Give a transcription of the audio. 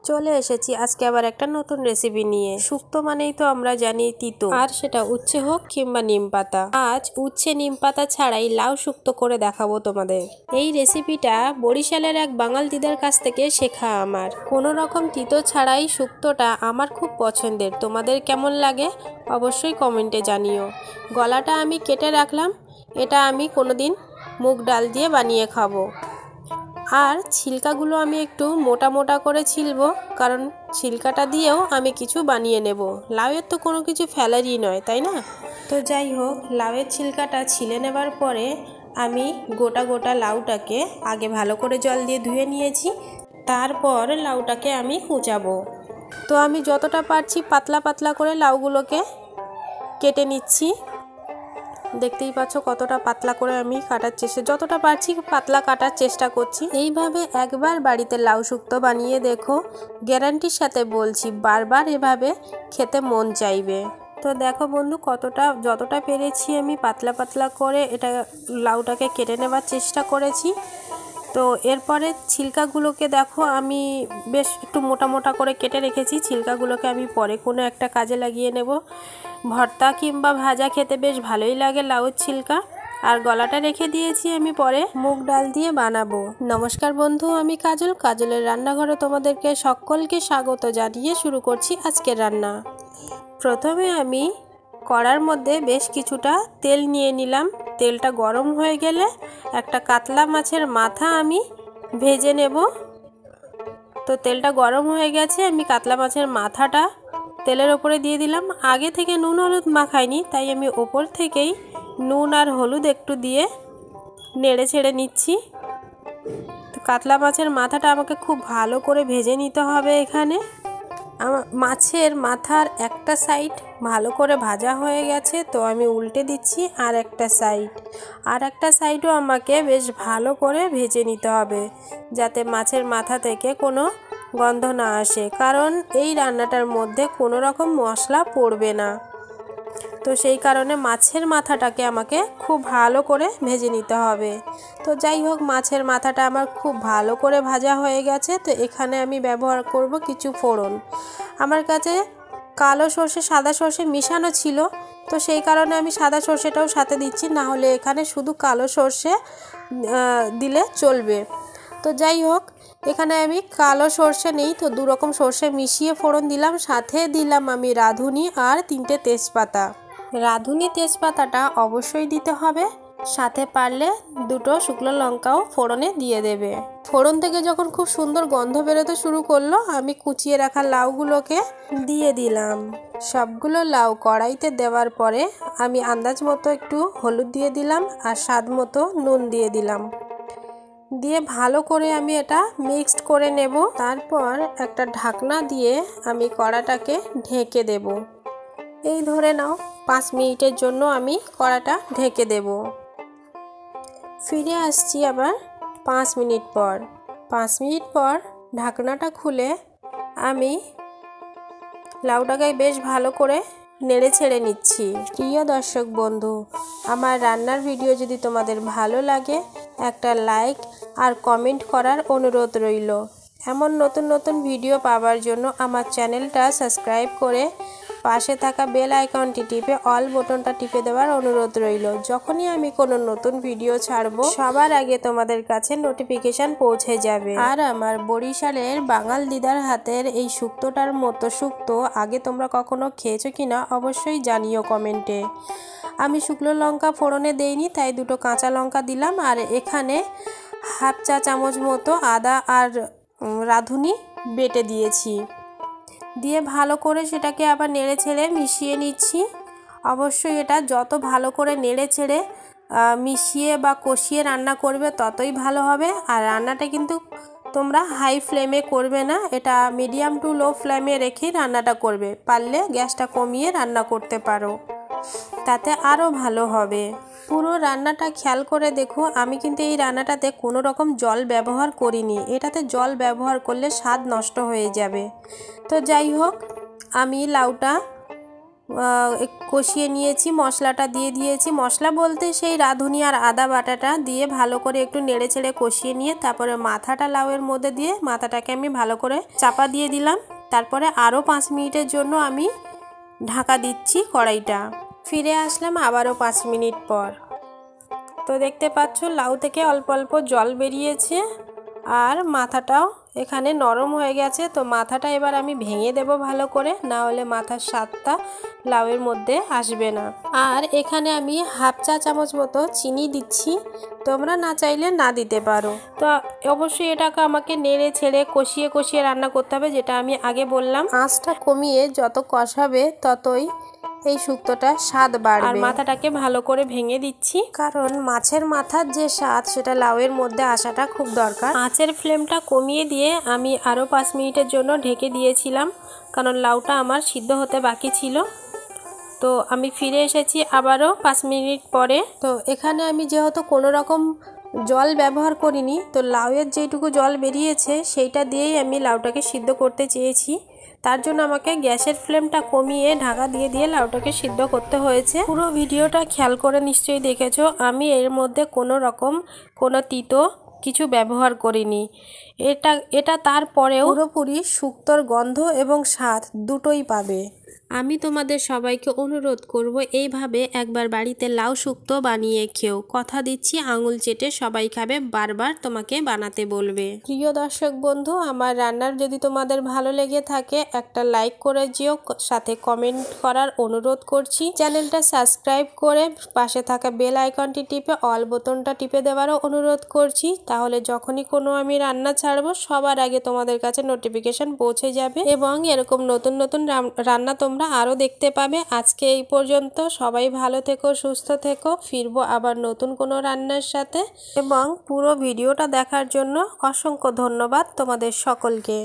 চলে এসেছি আজকে আবার একটা নতুন রেসিপি নিয়ে। শুক্তো মানেই তো আমরা জানি তিতো, আর সেটা উচ্ছে হোক কিংবা নিম পাতা। আজ উচ্ছে নিম পাতা ছাড়াই লাউ শুক্তো করে দেখাবো তোমাদের। এই রেসিপিটা বরিশালের এক বাঙাল দিদার কাছ থেকে শেখা আমার। কোনো রকম তিতো ছাড়াই শুক্তোটা আমার খুব পছন্দের। তোমাদের কেমন লাগে অবশ্যই কমেন্টে জানিও। গলাটা আমি কেটে রাখলাম, এটা আমি কোনোদিন মুগ ডাল দিয়ে বানিয়ে খাবো। আর ছিলকাগুলো আমি একটু মোটা মোটা করে ছিলবো, কারণ ছিলকাটা দিয়েও আমি কিছু বানিয়ে নেব। লাউয়ের তো কোনো কিছু ফেলারই নয়, তাই না? তো যাই হোক, লাউয়ের ছিলকাটা ছিলে নেবার পরে আমি গোটা গোটা লাউটাকে আগে ভালো করে জল দিয়ে ধুয়ে নিয়েছি। তারপর লাউটাকে আমি কুচাবো। তো আমি যতটা পারছি পাতলা পাতলা করে লাউগুলোকে কেটে নিচ্ছি। দেখতেই পাচ্ছ কতটা পাতলা করে আমি কাটার চেষ্টা, যতটা পারছি পাতলা কাটার চেষ্টা করছি। এইভাবে একবার বাড়িতে লাউ শুক্তো বানিয়ে দেখো, গ্যারান্টির সাথে বলছি বারবার এভাবে খেতে মন চাইবে। তো দেখো বন্ধু, যতটা পেরেছি আমি পাতলা পাতলা করে এটা লাউটাকে কেটে নেবার চেষ্টা করেছি। তো এরপরে ছিলকাগুলোকে দেখো আমি বেশ একটু মোটা মোটা করে কেটে রেখেছি। ছিলকাগুলোকে আমি পরে কোনো একটা কাজে লাগিয়ে নেব। ভর্তা কিংবা ভাজা খেতে বেশ ভালোই লাগে লাউয়ের ছিলকা। আর গলাটা রেখে দিয়েছি আমি পরে মুগ ডাল দিয়ে বানাবো। নমস্কার বন্ধু, আমি কাজলের রান্নাঘরে তোমাদেরকে সকলকে স্বাগত জানিয়ে শুরু করছি আজকের রান্না। প্রথমে আমি কড়ার মধ্যে বেশ কিছুটা তেল নিয়ে নিলাম। তেলটা গরম হয়ে গেলে একটা কাতলা মাছের মাথা আমি ভেজে নেব। তো তেলটা গরম হয়ে গেছে, আমি কাতলা মাছের মাথাটা তেলের ওপরে দিয়ে দিলাম। আগে থেকে নুন হলুদ মাখাইনি, তাই আমি ওপর থেকেই নুন আর হলুদ একটু দিয়ে নেড়ে ছেড়ে নিচ্ছি। তো কাতলা মাছের মাথাটা আমাকে খুব ভালো করে ভেজে নিতে হবে। এখানে মাছের মাথার একটা সাইড ভালো করে ভাজা হয়ে গেছে, তো আমি উল্টে দিচ্ছি আর একটা সাইডও আমাকে বেশ ভালো করে ভেজে নিতে হবে, যাতে মাছের মাথা থেকে কোনো গন্ধ না আসে, কারণ এই রান্নাটার মধ্যে কোনো রকম মশলা পড়বে না। তো সেই কারণে মাছের মাথাটাকে আমাকে খুব ভালো করে ভেজে নিতে হবে। তো যাই হোক, মাছের মাথাটা আমার খুব ভালো করে ভাজা হয়ে গেছে। তো এখানে আমি ব্যবহার করব কিছু ফোড়ন। আমার কাছে কালো সর্ষে সাদা সর্ষে মিশানো ছিল, তো সেই কারণে আমি সাদা সর্ষেটাও সাথে দিচ্ছি, না হলে এখানে শুধু কালো সর্ষে দিলে চলবে। তো যাই হোক, এখানে আমি কালো সর্ষে নেই, তো দু রকম সর্ষে মিশিয়ে ফোড়ন দিলাম। সাথে দিলাম আমি রাঁধুনি আর 3টে তেজপাতা। রাঁধুনি তেজপাতাটা অবশ্যই দিতে হবে, সাথে পারলে 2টো শুকনো লঙ্কাও ফোড়নে দিয়ে দেবে। ফোড়ন থেকে যখন খুব সুন্দর গন্ধ বেরোতে শুরু করলো, আমি কুচিয়ে রাখা লাউগুলোকে দিয়ে দিলাম। সবগুলো লাউ কড়াইতে দেওয়ার পরে আমি আন্দাজ মতো একটু হলুদ দিয়ে দিলাম আর স্বাদ মতো নুন দিয়ে দিলাম। দিয়ে ভালো করে আমি এটা মিক্সড করে নেব। তারপর একটা ঢাকনা দিয়ে আমি কড়াটাকে ঢেকে দেব। এই ধরে নাও 5 মিনিটের জন্য আমি কড়াটা ঢেকে দেব। ফিরে আসছি আবার 5 মিনিট পর। 5 মিনিট পর ঢাকনাটা খুলে আমি লাউটাকে বেশ ভালো করে নেড়ে ছেড়ে নিচ্ছি। প্রিয় দর্শক বন্ধু, আমার রান্নার ভিডিও যদি তোমাদের ভালো লাগে, একটা লাইক আর কমেন্ট করার অনুরোধ রইল। এমন নতুন নতুন ভিডিও পাওয়ার জন্য আমার চ্যানেলটা সাবস্ক্রাইব করে পাশে থাকা বেল আইকনটি টিপে অল বোতামটা টিপে দেওয়ার অনুরোধ রইল। যখনই আমি কোনো নতুন ভিডিও ছাড়বো, সবার আগে তোমাদের কাছে নোটিফিকেশান পৌঁছে যাবে। আর আমার বরিশালের বাঙাল দিদার হাতের এই শুক্তোটার মতো শুক্তো আগে তোমরা কখনো খেয়েছো কিনা অবশ্যই জানিও কমেন্টে। আমি শুকনো লঙ্কা ফোড়নে দেইনি, তাই 2টো কাঁচা লঙ্কা দিলাম। আর এখানে হাফ চা চামচ মতো আদা আর রাঁধুনি বেটে দিয়েছি। দিয়ে ভালো করে সেটাকে আবার নেড়ে ছেড়ে মিশিয়ে নিচ্ছি। অবশ্যই এটা যত ভালো করে নেড়ে ছেড়ে মিশিয়ে বা কষিয়ে রান্না করবে ততই ভালো হবে। আর রান্নাটা কিন্তু তোমরা হাই ফ্লেমে করবে না, এটা মিডিয়াম টু লো ফ্লেমে রেখেই রান্নাটা করবে। পারলে গ্যাসটা কমিয়ে রান্না করতে পারো, তাতে আরও ভালো হবে। পুরো রান্নাটা খেয়াল করে দেখো, আমি কিন্তু এই রান্নাটাতে কোনো রকম জল ব্যবহার করিনি। এটাতে জল ব্যবহার করলে স্বাদ নষ্ট হয়ে যাবে। তো যাই হোক, আমি লাউটা কষিয়ে নিয়েছি, মশলাটা দিয়ে দিয়েছি। মশলা বলতে সেই রাঁধুনি আর আদা বাটাটা দিয়ে ভালো করে একটু নেড়ে চেড়ে কষিয়ে নিয়ে তারপরে মাথাটা লাউয়ের মধ্যে দিয়ে মাথাটাকে আমি ভালো করে চাপা দিয়ে দিলাম। তারপরে আরও 5 মিনিটের জন্য আমি ঢাকা দিচ্ছি কড়াইটা। ফিরে আসলাম আবারও 5 মিনিট পর। তো দেখতে পাচ্ছ লাউ থেকে অল্প অল্প জল বেরিয়েছে আর মাথাটাও এখানে নরম হয়ে গেছে। তো মাথাটা এবার আমি ভেঙে দেব ভালো করে, না হলে মাথার স্বাদটা লাউয়ের মধ্যে আসবে না। আর এখানে আমি হাফ চা চামচ মতো চিনি দিচ্ছি, তোমরা না চাইলে না দিতে পারো। তো অবশ্যই এটাকে আমাকে নেড়ে ছেড়ে কষিয়ে কষিয়ে রান্না করতে হবে, যেটা আমি আগে বললাম। আঁচটা কমিয়ে যত কষাবে ততই এই শুক্তোটা স্বাদ বাড়বে। আর মাথাটাকে ভালো করে ভেঙে দিচ্ছি, কারণ মাছের মাথার যে স্বাদ সেটা লাউয়ের মধ্যে আসাটা খুব দরকার। আঁচের ফ্লেমটা কমিয়ে দিয়ে আমি আরও 5 মিনিটের জন্য ঢেকে দিয়েছিলাম, কারণ লাউটা আমার সিদ্ধ হতে বাকি ছিল। তো আমি ফিরে এসেছি আবারও 5 মিনিট পরে। তো এখানে আমি যেহেতু কোনো রকম জল ব্যবহার করিনি, তো লাউয়ের যেটুকু জল বেরিয়েছে সেইটা দিয়েই আমি লাউটাকে সিদ্ধ করতে চেয়েছি। তার জন্য আমাকে গ্যাসের ফ্লেমটা কমিয়ে ঢাকা দিয়ে দিয়ে লাউটাকে সিদ্ধ করতে হয়েছে। পুরো ভিডিওটা খেয়াল করে নিশ্চয়ই দেখেছো, আমি এর মধ্যে কোনো রকম কোনো তিতো কিছু ব্যবহার করিনি। এটা তারপরেও পুরোপুরি শুক্তোর গন্ধ এবং স্বাদ দুটোই পাবে। আমি তোমাদের সবাইকে অনুরোধ করব এইভাবে একবার বাড়িতে লাউ শুক্তো বানিয়ে খেও। কথা দিচ্ছি আঙুল চেটে সবাই খাবে, বারবার তোমাকে বানাতে বলবে। প্রিয় দর্শক বন্ধু, আমার রান্নার যদি তোমাদের ভালো লেগে থাকে একটা লাইক করে যেও, সাথে কমেন্ট করার অনুরোধ করছি। চ্যানেলটা সাবস্ক্রাইব করে পাশে থাকা বেল আইকনটি টিপে অল বোতামটা টিপে দেওয়ারও অনুরোধ করছি। তাহলে যখনই কোনো আমি রান্না ছাড়বো সবার আগে তোমাদের কাছে নোটিফিকেশন পৌঁছে যাবে এবং এরকম নতুন নতুন রান্না তোমরা আরও দেখতে পাবে। আজকে এই পর্যন্ত, সবাই ভালো থেকো, সুস্থ থেকো। ফিরবো আবার নতুন কোনো রান্নার সাথে, এবং পুরো ভিডিওটা দেখার জন্য অসংখ্য ধন্যবাদ তোমাদের সকলকে।